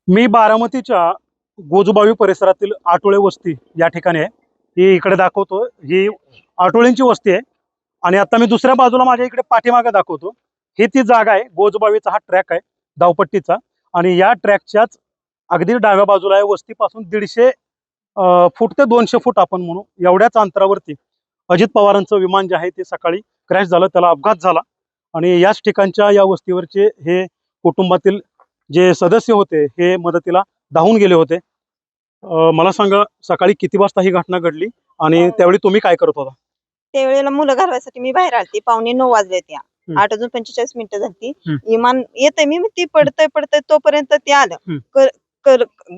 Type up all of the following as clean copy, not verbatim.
मी बारामतीच्या गोजूबावी परिसरातील आटोळे वस्ती या ठिकाणी आहे. ही इकडे दाखवतो, ही आटोळेंची वस्ती आहे. आणि आता मी दुसऱ्या बाजूला माझ्या इकडे पाठीमागे दाखवतो, ही ती जागा आहे. गोजूबावीचा हा ट्रॅक आहे धावपट्टीचा. आणि या ट्रॅकच्याच अगदी डाव्या बाजूला आहे, वस्तीपासून 150 फूट ते 200 फूट आपण म्हणू एवढ्याच अंतरावरती अजित पवारांचं विमान जे आहे ते सकाळी क्रॅश झालं, त्याला अपघात झाला. आणि याच ठिकाणच्या या वस्तीवरचे हे कुटुंबातील जे सदस्य होते हे मदतीला धावून गेले होते. मला सांगा, सकाळी किती वाजता ही घटना घडली आणि त्यावेळी तुम्ही काय करत होता? त्यावेळेला मुलं घालवायसाठी मी बाहेर आलते. 9:15 वाजले त्या 8:45 झाली. विमान येते, मी ती पडतय तोपर्यंत ते आलं.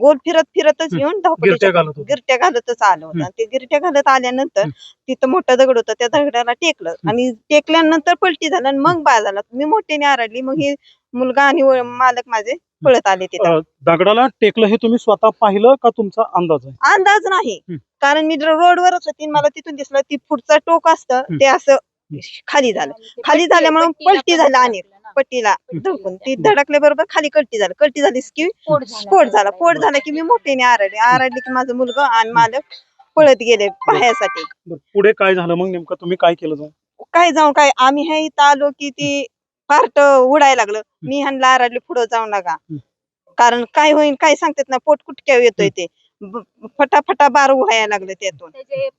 गोल फिरत फिरतच येऊन गिरट्या घालतच आलं होतं. ते गिरट्या घालत आल्यानंतर तिथं मोठा दगड होता, त्या दगडाला टेकलं आणि टेकल्यानंतर पलटी झालं आणि मग बाळ झाला. मी मोठ्याने आरडली. मग हे मुलगा आणि मालक माझे पळत आले तिथं. दगडाला टेकलं हे तुम्ही स्वतः पाहिलं का तुमचा अंदाज आहे? अंदाज नाही, कारण मी रोडवरच होती. मला तिथून दिसलं ती पुढचं टोक असतं ते असं खाली झालं. खाली झाल्यामुळे पलटी झालं आणि पट्टीला धडकून ती धडकल्याबरोबर खाली कलटी झाली की स्फोट झाला की मी मोठ्याने आरडली की माझं मुलगा आणि मालक पळत गेले पाहण्यासाठी. पुढे काय झालं मग? नेमकं तुम्ही काय केलं? काय आम्ही हे इथं आलो की ती पार्ट उडायला लागलं. मी ह्यांना आरडली पुढे जाऊ नका, कारण काय होईल काय सांगतात ना, पोट कुटक्या येतोय ते फटाफटा बार व्हायला लागले त्यातून.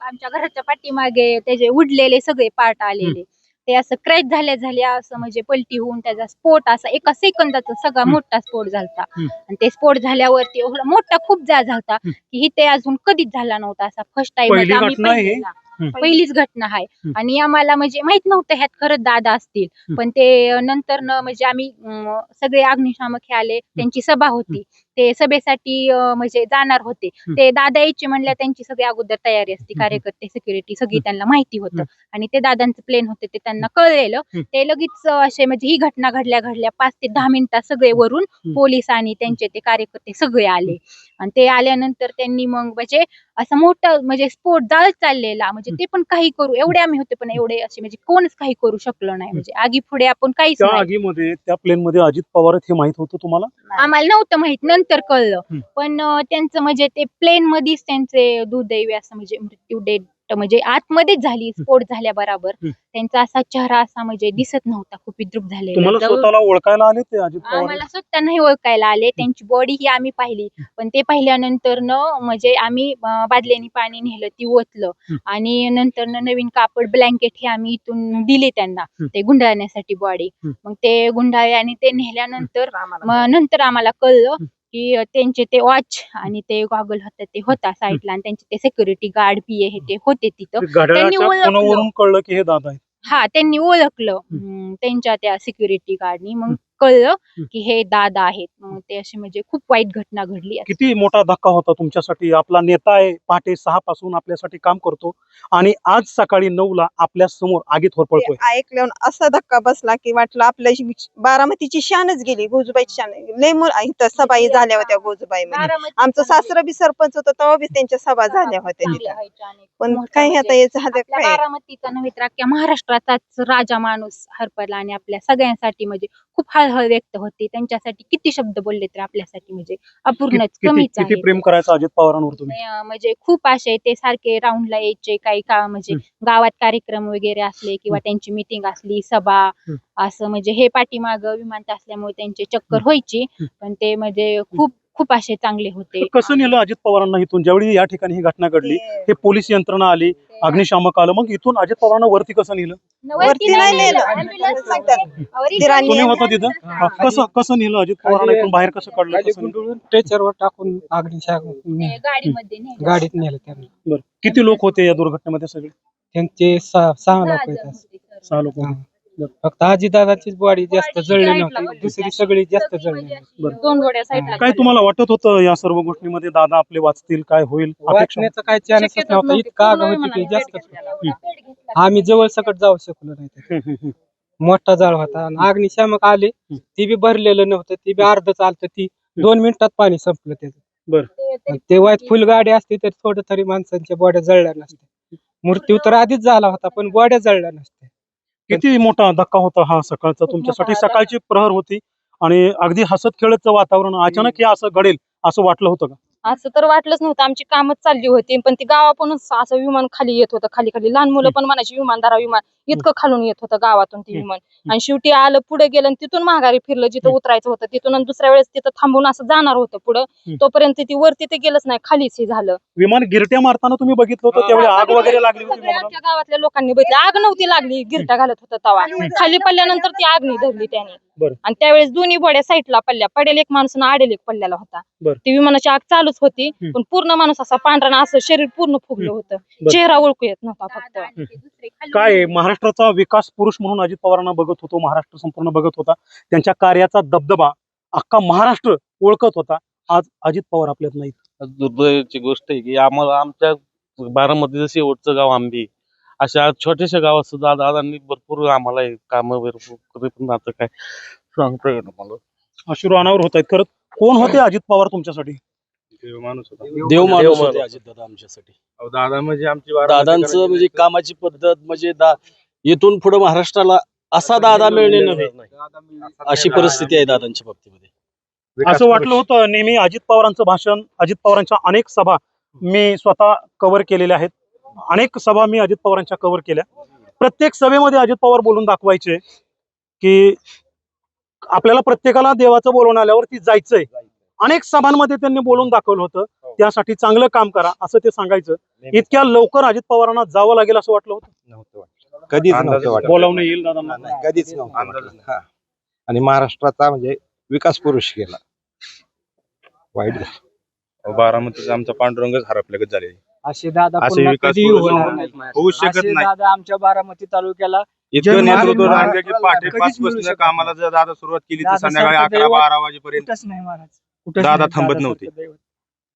आमच्या घराच्या पाठीमागे त्याचे उडलेले सगळे पार्ट आलेले, ते असं क्रॅश झाल्या असं म्हणजे पलटी होऊन त्याचा स्फोट असा एका सेकंदाचा सगळा मोठा स्फोट झालता. आणि ते स्फोट झाल्यावरती एवढा मोठा खूप झालता की ते अजून कधीच झाला नव्हता. असा फर्स्ट टाइम पहिलीच घटना आहे. आणि आम्हाला म्हणजे माहित नव्हतं ह्यात खरंच दादा असतील, पण ते नंतर म्हणजे आम्ही सगळे अग्निशामक हे आले, त्यांची सभा होती, ते सभेसाठी म्हणजे जाणार होते. ते दादा यायचे म्हणल्या त्यांची सगळी अगोदर तयारी असते, कार्यकर्ते सिक्युरिटी सगळी त्यांना माहिती होतं. आणि ते दादांचं प्लेन होते ते त्यांना कळलेलं. ते लगेच असे म्हणजे ही घटना घडल्या 5 ते 10 मिनिटात सगळे वरून पोलीस आणि त्यांचे ते कार्यकर्ते सगळे आले. आणि ते आल्यानंतर त्यांनी मग म्हणजे असं मोठं म्हणजे स्फोट जाळत चाललेला, म्हणजे ते पण काही करू एवढे आम्ही होते, पण एवढे असे म्हणजे कोणच काही करू शकलो नाही. म्हणजे आगी पुढे आपण काहीच त्या आगीमध्ये त्या प्लेन मध्ये अजित पवार हे माहित होतं तुम्हाला? आम्हाला नव्हतं माहित, नंतर कळलं. पण त्यांचं म्हणजे ते प्लेन मध्येच त्यांचे दुर्दैवी असं म्हणजे मृत्यू डेट म्हणजे आतमध्येच झाली. स्फोट झाल्या बरोबर त्यांचा असा चेहरा असा म्हणजे दिसत नव्हता, खूप विद्रूप झालेला. तुम्हाला स्वतःला ओळखायला आले ते अजित पवार? आम्हाला स्वतः नाही ओळखायला आले, त्यांची बॉडी ही आम्ही पाहिली. पण ते पाहिल्यानंतर म्हणजे आम्ही बादल्याने पाणी नेलं, ती ओतलं आणि नंतर नवीन कापड ब्लँकेट हे आम्ही इथून दिले त्यांना ते गुंडाळण्यासाठी बॉडी. मग ते गुंडाळे आणि ते नेल्यानंतर नंतर आम्हाला कळलं की त्यांचे ते वॉच आणि ते गॉगल होते ते होता साईडला, आणि त्यांचे ते सिक्युरिटी गार्ड PA हे ते होते तिथं. त्यांनी फोनवरून कळलं की हे दादा आहेत. हा, त्यांनी ओळखलं त्यांच्या त्या सिक्युरिटी गार्डनी. मग कळलं की हे दादा आहेत. मग ते अशी म्हणजे खूप वाईट घटना घडली. किती मोठा धक्का होता तुमच्यासाठी? आपला नेता आहे, पहाटे 6 पासून आपल्यासाठी काम करतो आणि आज सकाळी 9 ला आपल्या समोर आगीत होरपळतोय. ऐकल्यावर असा धक्का बसला की वाटलं आपल्या बारामतीची शानच गेली. गोजूबाईची शान लय इथं सभाई झाल्या होत्या गोजूबाईमध्ये. आमचं सासरा बी सरपंच होतं, तेव्हा बी त्यांच्या सभा झाल्या होत्या तिथं. पण काही आता हे झालं काय, बारामतीचा नव्हे तर अख्ख्या महाराष्ट्राचाच राजा माणूस हरपला आणि आपल्या सगळ्यांसाठी म्हणजे खूप हळहळ व्यक्त होते. त्यांच्यासाठी किती शब्द बोलले तर आपल्यासाठी म्हणजे अपूर्णच, कमीच आहे. किती प्रेम करायचं अजित पवारांवर तुम्ही? म्हणजे खूप असे ते सारखे राऊंडला यायचे, काही का म्हणजे गावात कार्यक्रम वगैरे असले किंवा त्यांची मीटिंग असली, सभा असं म्हणजे हे पाठीमाग विमानतळ असल्यामुळे त्यांचे चक्कर व्हायची. पण ते म्हणजे खूप खूप असे चांगले होते. कसं नेलं अजित पवारांना इथून? ज्यावेळी या ठिकाणी ही घटना घडली, हे पोलीस यंत्रणा आली, अग्निशामक आलं, मग इथून अजित पवारांना वरती कसं नेलं? वरती नाही नेलं. तुम्ही होता तिथं? कसं नेलं अजित पवारांना इथून बाहेर? कसं काढलं? स्ट्रेचरवर टाकून गाडीत नेलं त्यांना. बरं, किती लोक होते या दुर्घटनेमध्ये? सगळे त्यांचे 6 लोक आहेत. 6 लोक. फक्त आजीदादाचीच बॉडी जास्त जळली नव्हती, दुसरी सगळी जास्त जळली. काय तुम्हाला वाटत होतं या सर्व गोष्टींमध्ये दादा आपले वाचतील, काय होईल? वाचण्याचा काय चान्सच नव्हता. इतका आग होती की जास्त आम्ही जवळ सकट जाऊ शकलो नाही. मोठा जाळ होता आणि अग्निशामक आले, ती बी भरलेलं नव्हतं, ती बी अर्ध चालतं. ती 2 मिनिटात पाणी संपलं त्याचं. बरं, तेव्हा फुल गाडी असती तर थोडं तरी माणसांच्या बॉड्या जळल्या नसत्या. मृत्यू तर आधीच झाला होता, पण बॉड्या जळल्या नसत्या. किती मोठा धक्का होता हा सकाळचा तुमच्यासाठी? सकाळची प्रहर होती आणि अगदी हसत खेळतचं वातावरण अचानक हे असं घडेल असं वाटलं होतं का? असं तर वाटलंच नव्हतं. आमची कामच चालली होती पण ती गावातूनच असं विमान खाली येत होतं, खाली खाली लहान मुलं पण म्हणायची विमानदारा विमान, इतकं खालून येत होतं गावातून ती विमान. आणि शेवटी आलं, पुढे गेलं आणि तिथून माघारी फिरलं जिथं उतरायचं होतं तिथून, आणि दुसऱ्या वेळेस तिथं थांबून असं जाणार होतं पुढं, तोपर्यंत ती वरती ते गेलंच नाही, खालीच हे झालं. विमान गिरट्या मारताना तुम्ही बघितलं होतं त्यावेळी आग वगैरे लागली होती सगळ्या विमानाला? आमच्या गावातल्या लोकांनी बघितलं, आग नव्हती लागली, गिरटा घालत होतं तवा. खाली पडल्यानंतर ती आग नाही धरली त्याने. बरं. आणि त्यावेळेस दोन्ही बोड्या साईडला पडल्या, पडेल एक माणूस आणि आडेल एक पडलेला होता. बरं. ती विमानाची आग चालूच होती पण पूर्ण माणूस असा पांढरा असं शरीर पूर्ण फुगलं होतं, बरं. चेहरा ओळखू येत नव्हता फक्त. काय आहे, महाराष्ट्राचा विकास पुरुष म्हणून अजित पवारांना बघत होतो, महाराष्ट्र संपूर्ण बघत होता, त्यांच्या कार्याचा दबदबा अख्खा महाराष्ट्र ओळखत होता. आज अजित पवार आपल्यात नाहीत. दुर्दैवाची गोष्ट आहे की आम्हाला आमच्या बारामतीचं शेवटचं गाव आंबी, अशा छोट्याशा गावात सुद्धा दादांनी भरपूर आम्हाला कामं भरपूर, पण आता काय सांगता येईल मला. अश्रू अनावर होत आहेत. खरं कोण होते अजित पवार तुमच्यासाठी? देव माणूस होता. देव माणूस होते अजितदादा आमच्यासाठी. अहो, दादा म्हणजे आमची दादांचं म्हणजे कामाची पद्धत म्हणजे इथून पुढे महाराष्ट्राला असा दादा मिळणे नव्हे, अशी परिस्थिती आहे दादांच्या बाबतीमध्ये. असं वाटलं होतं नेहमी अजित पवारांचं भाषण, अजित पवारांच्या अनेक सभा मी स्वतः कव्हर केलेल्या आहेत. अनेक सभा मी अजित पवारांच्या कव्हर केल्या. प्रत्येक सभेमध्ये अजित पवार बोलून दाखवायचे की आपल्याला प्रत्येकाला देवाचं बोलवून आल्यावरती जायचंय. अनेक सभांमध्ये त्यांनी बोलून दाखवलं होतं, त्यासाठी चांगलं काम करा असं ते सांगायचं. इतक्या लवकर अजित पवारांना जावं लागेल असं वाटलं होतं? कधीच नव्हतं बोलावणं येईल दादांना? कधीच नव्हतं. आणि महाराष्ट्राचा म्हणजे विकास पुरुष केला. वाईट बारामतीचा आमचा पांडुरंगच हरपल्यागत झाले. असे दादा असे पुन्हा विकास कधीही पुरुष होणार नाहीत. होऊ शकत असे नाही. दादा आमच्या बारामती तालुक्याला इतकं जन्माला नेतृत्व महाराज राहिलं की पहाटे कधीच 5 मिळू पासून शकत कामाला जर दादा सुरुवात केली तर दादा संध्याकाळी सारखं 11-12 वाजेपर्यंत कुठंच नाही महाराज, कुठंच दादा नाही थांबत दादा नव्हते. सारखं दैवत.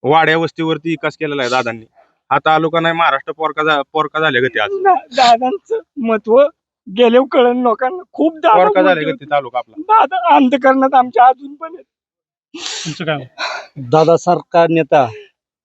वाड्या वस्तीवरती विकास केलेला आहे दादांनी. हा तालुका नाही महाराष्ट्र पोरका झाले गती आज. दादांचं महत्व गेले कळण लोकांना, खूप दादा पोरका झाले मोठे गती तालुका आपला. होते. दादा अंधकरणात आमच्या अजून पण आहेत. तुमचं काय मत? दादासारखा नेता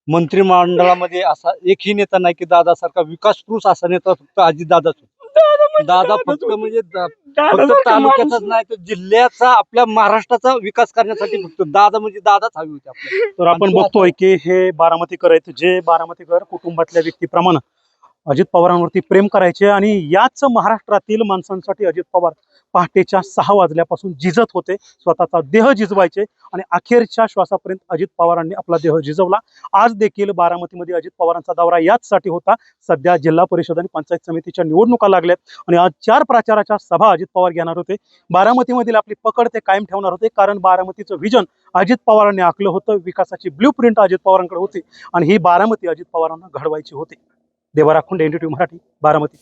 मंत्रिमंडळामध्ये असा एकही नेता नाही की दादासारखा विकास पुरुष असा नेता फक्त अजितदादाच होता. दादा फक्त म्हणजे फक्त तालुक्याचाच नाही तर जिल्ह्याचा, आपल्या महाराष्ट्राचा विकास करण्यासाठी फक्त दादा म्हणजे दादाच हवी होती आपल्याला. तर आपण बघतोय की हे बारामतीकर आहेत, जे बारामतीकर कुटुंबातल्या व्यक्तीप्रमाणे अजित पवारांवरती प्रेम करायचे आणि याच महाराष्ट्रातील माणसांसाठी अजित पवार पहाटेच्या 6 वाजल्यापासून झिजत होते, स्वतःचा देह झिजवायचे आणि अखेरच्या श्वासापर्यंत अजित पवारांनी आपला देह झिजवला. आज देखील बारामतीमध्ये अजित पवारांचा दौरा याचसाठी होता. सध्या जिल्हा परिषद आणि पंचायत समितीच्या निवडणुका लागल्यात आणि आज 4 प्रचाराच्या सभा अजित पवार घेणार होते. बारामतीमधील आपली पकड ते कायम ठेवणार होते, कारण बारामतीचं विजन अजित पवारांनी आखलं होतं, विकासाची ब्ल्यूप्रिंट अजित पवारांकडे होती आणि ही बारामती अजित पवारांना घडवायची होती. देवा राखुंडे, NDTV मराठी, बारामती.